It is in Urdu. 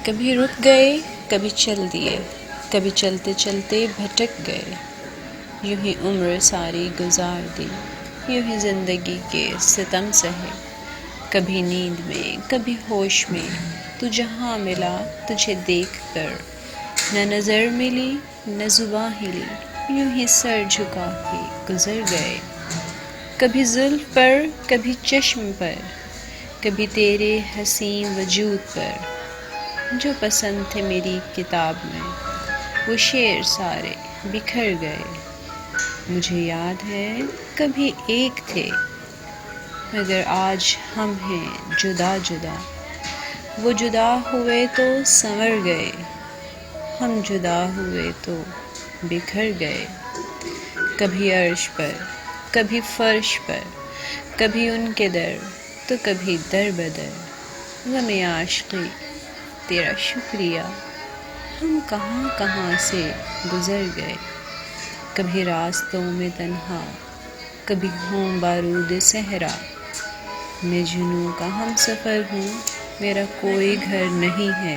کبھی رک گئے کبھی چل دیے، کبھی چلتے چلتے بھٹک گئے، یوں ہی عمر ساری گزار دی، یوں ہی زندگی کے ستم سہے، کبھی نیند میں کبھی ہوش میں، تو جہاں ملا تجھے دیکھ کر، نہ نظر ملی نہ زباں ہلی، یوں ہی سر جھکا کے گزر گئے، کبھی زلف پر کبھی چشم پر، کبھی تیرے حسین وجود پر، جو پسند تھے میری کتاب میں وہ شعر سارے بکھر گئے، مجھے یاد ہے کبھی ایک تھے مگر آج ہم ہیں جدا جدا، وہ جدا ہوئے تو سنور گئے، ہم جدا ہوئے تو بکھر گئے، کبھی عرش پر کبھی فرش پر، کبھی ان کے در تو کبھی در بدر، غم عاشقی تیرا شکریہ، ہم کہاں کہاں سے گزر گئے، کبھی راستوں میں تنہا کبھی ہوں بارود صحرا، میں جنوں کا ہم سفر ہوں، میرا کوئی گھر نہیں ہے